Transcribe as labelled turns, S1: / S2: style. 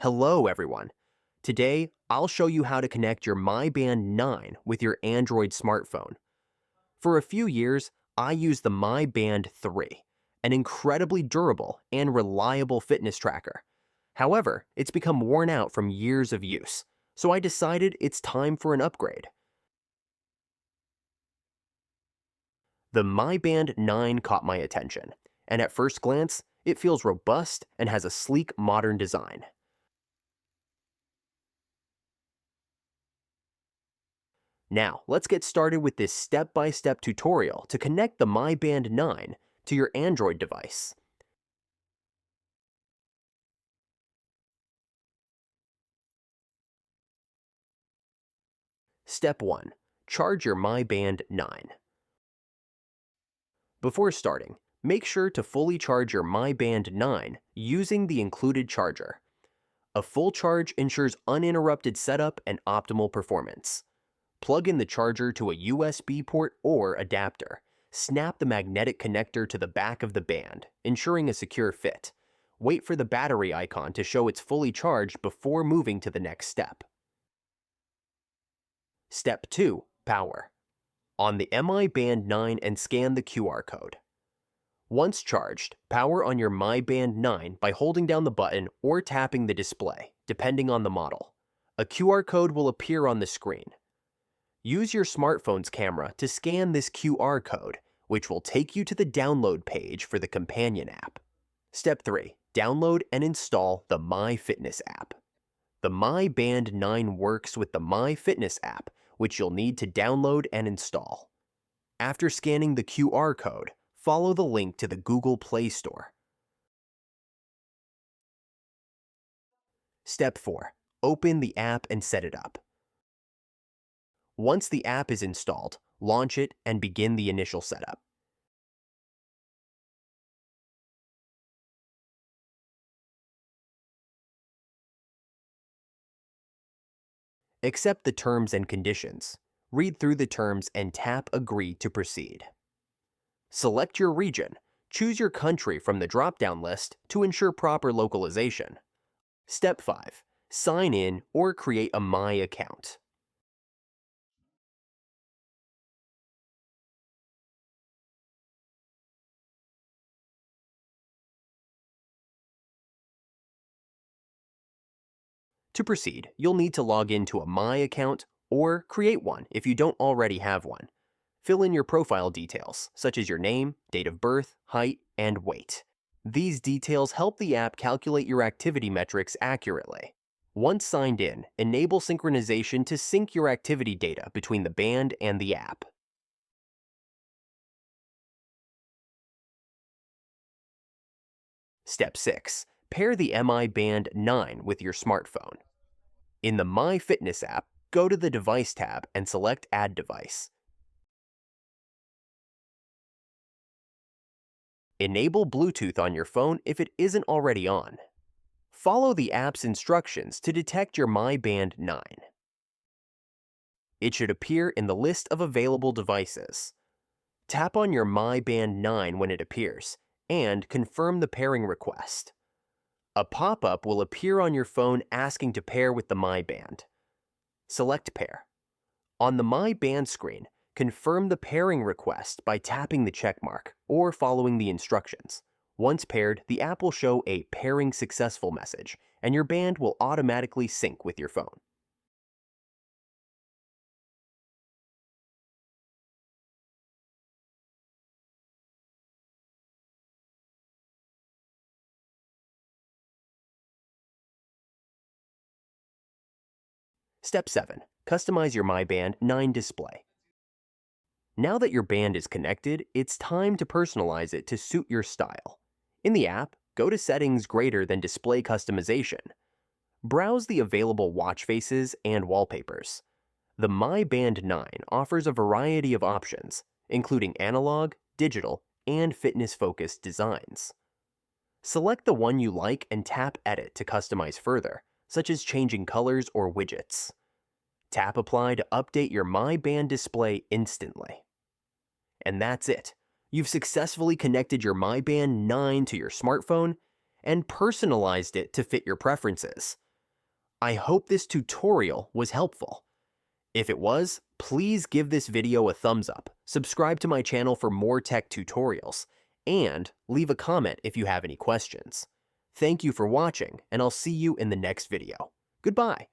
S1: Hello everyone. Today, I'll show you how to connect your Mi Band 9 with your Android smartphone. For a few years, I used the Mi Band 3, an incredibly durable and reliable fitness tracker. However, it's become worn out from years of use, so I decided it's time for an upgrade. The Mi Band 9 caught my attention, and at first glance, it feels robust and has a sleek modern design. Now, let's get started with this step-by-step tutorial to connect the Mi Band 9 to your Android device. Step 1. Charge your Mi Band 9. Before starting, make sure to fully charge your Mi Band 9 using the included charger. A full charge ensures uninterrupted setup and optimal performance. Plug in the charger to a USB port or adapter. Snap the magnetic connector to the back of the band, ensuring a secure fit. Wait for the battery icon to show it's fully charged before moving to the next step. Step 2. Power. On the Mi Band 9 and scan the QR code. Once charged, power on your Mi Band 9 by holding down the button or tapping the display, depending on the model. A QR code will appear on the screen. Use your smartphone's camera to scan this QR code, which will take you to the download page for the companion app. Step 3. Download and install the My Fitness app. The Mi Band 9 works with the My Fitness app, which you'll need to download and install. After scanning the QR code, follow the link to the Google Play Store. Step 4. Open the app and set it up. Once the app is installed, launch it and begin the initial setup. Accept the terms and conditions. Read through the terms and tap Agree to proceed. Select your region. Choose your country from the drop-down list to ensure proper localization. Step 5. Sign in or create a My account. To proceed, you'll need to log into a My account or create one if you don't already have one. Fill in your profile details, such as your name, date of birth, height, and weight. These details help the app calculate your activity metrics accurately. Once signed in, enable synchronization to sync your activity data between the band and the app. Step 6. Pair the Mi Band 9 with your smartphone. In the My Fitness app, go to the Device tab and select Add Device. Enable Bluetooth on your phone if it isn't already on. Follow the app's instructions to detect your Mi Band 9. It should appear in the list of available devices. Tap on your Mi Band 9 when it appears, and confirm the pairing request. A pop-up will appear on your phone asking to pair with the Mi Band. Select Pair. On the Mi Band screen, confirm the pairing request by tapping the checkmark or following the instructions. Once paired, the app will show a Pairing Successful message, and your band will automatically sync with your phone. Step 7. Customize your Mi Band 9 display. Now that your band is connected, it's time to personalize it to suit your style. In the app, go to Settings greater than Display Customization. Browse the available watch faces and wallpapers. The Mi Band 9 offers a variety of options, including analog, digital, and fitness-focused designs. Select the one you like and tap Edit to customize further, such as changing colors or widgets. Tap Apply to update your Mi Band display instantly. And that's it. You've successfully connected your Mi Band 9 to your smartphone and personalized it to fit your preferences. I hope this tutorial was helpful. If it was, please give this video a thumbs up, subscribe to my channel for more tech tutorials, and leave a comment if you have any questions. Thank you for watching, and I'll see you in the next video. Goodbye.